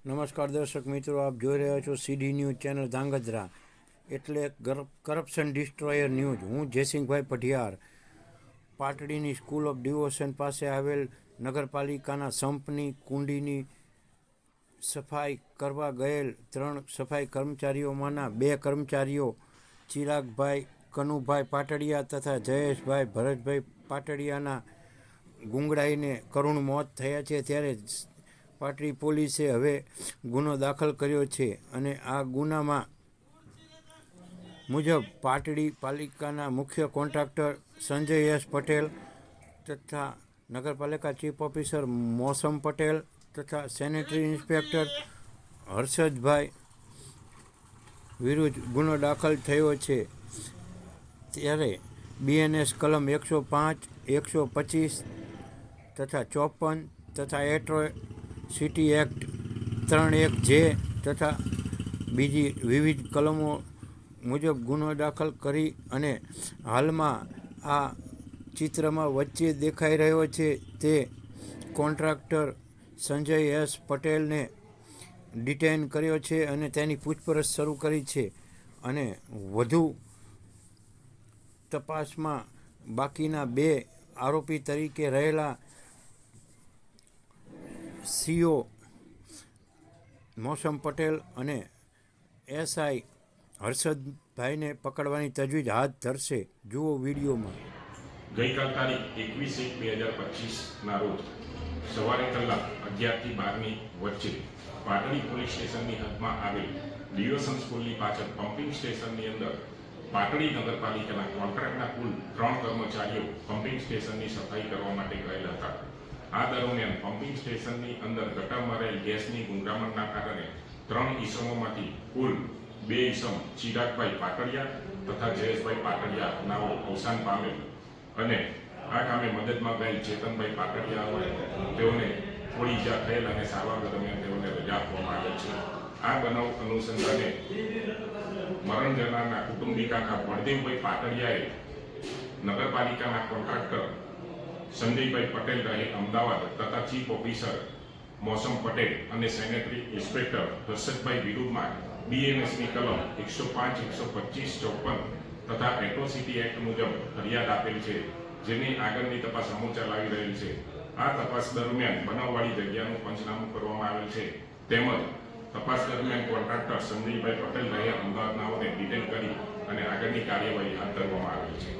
નમસ્કાર દર્શક મિત્રો, આપ જોઈ રહ્યા છો સીડી ન્યૂઝ ચેનલ ધાંગધ્રા એટલે કરપ્શન ડિસ્ટ્રોયર ન્યૂઝ. હું જયસિંહભાઈ પઢિયાર. પાટડીની સ્કૂલ ઓફ ડિવોશન પાસે આવેલ નગરપાલિકાના સંપની કુંડીની સફાઈ કરવા ગયેલ 3 સફાઈ કર્મચારીઓમાંના 2 કર્મચારીઓ ચિરાગભાઈ કનુભાઈ પાટડિયા તથા જયેશભાઈ ભરતભાઈ પાટડિયાના ગુંગળાઈને કરુણ મોત થયા છે. ત્યારે પાટડી પોલીસે હવે ગુનો દાખલ કર્યો છે અને આ ગુનામાં મુજબ પાટડી પાલિકાના મુખ્ય કોન્ટ્રાક્ટર સંજય એસ પટેલ તથા નગરપાલિકા ચીફ ઓફિસર મોસમ પટેલ તથા સેનેટરી ઇન્સ્પેક્ટર હર્ષદભાઈ વિરુદ્ધ ગુનો દાખલ થયો છે. ત્યારે BNS કલમ 105, 125 તથા 54 તથા એટ્રોસિટી એક્ટ 31J તથા બીજી વિવિધ કલમો મુજબ ગુનો દાખલ કરી અને હાલમાં આ ચિત્રમાં વચ્ચે દેખાઈ રહ્યો છે તે કોન્ટ્રાક્ટર સંજય એસ પટેલને ડિટેઇન કર્યો છે અને તેની પૂછપરછ શરૂ કરી છે અને વધુ તપાસમાં બાકીના 2 આરોપી તરીકે રહેલા CO મોસમ પટેલ અને SI હર્ષદભાઈને પકડવાની તજવીજ હાથ ધરશે. જુઓ વિડીયોમાં. ગઈકાલ તારીખ 21/1/2025ના રોજ સવારે કલાક 11 થી 12ની વચ્ચે પાટડી પોલીસ સ્ટેશનની હદમાં આવેલ ડિવોશન સ્કૂલની પાછળ પમ્પિંગ સ્ટેશનની અંદર પાટડી નગરપાલિકાના કોન્ટ્રાક્ટના કુલ 3 કર્મચારીઓ પમ્પિંગ સ્ટેશનની સફાઈ કરવા માટે ગયેલા હતા. આ દરમિયાન પમ્પિંગ સ્ટેશનની અંદર ગટરમાં રહેલ ગેસની ગુંગળામણના કારણે 3 ઈસમોમાંથી કુલ 2 ઈસમ ચિરાગભાઈ પાટડિયા તથા જયેશભાઈ પાટડિયા નાઓ અવસાન પામેલ અને આ કામે મદદમાં ગયેલ ચેતનભાઈ પાટડિયા તેઓને થોડી ઈજા થયેલ અને સારવાર દરમિયાન તેઓને રજા આપવામાં આવેલ છે. આ બનાવ અનુસંધાને મરણ જનારના કુટુંબિકાના બળદેવભાઈ પાટડિયાએ નગરપાલિકાના કોન્ટ્રાક્ટર સંજયભાઈ પટેલ રહે અમદાવાદ તથા ચીફ ઓફિસર મોસમ પટેલ અને સેનેટરી ઇન્સ્પેક્ટર હર્ષદભાઈ વિરુદ્ધમાં BNSની કલમ 105, 125, 54 તથા એટ્રોસિટી એક્ટ મુજબ ફરિયાદ આપેલ છે, જેની આગળની તપાસ અમો ચલાવી રહેલ છે. આ તપાસ દરમિયાન બનાવવાળી જગ્યાનું પંચનામું કરવામાં આવેલ છે તેમજ તપાસ દરમિયાન કોન્ટ્રાક્ટર સંજયભાઈ પટેલ રહે અમદાવાદનાઓને ડિટેન કરી અને આગળની કાર્યવાહી હાથ ધરવામાં આવેલ છે.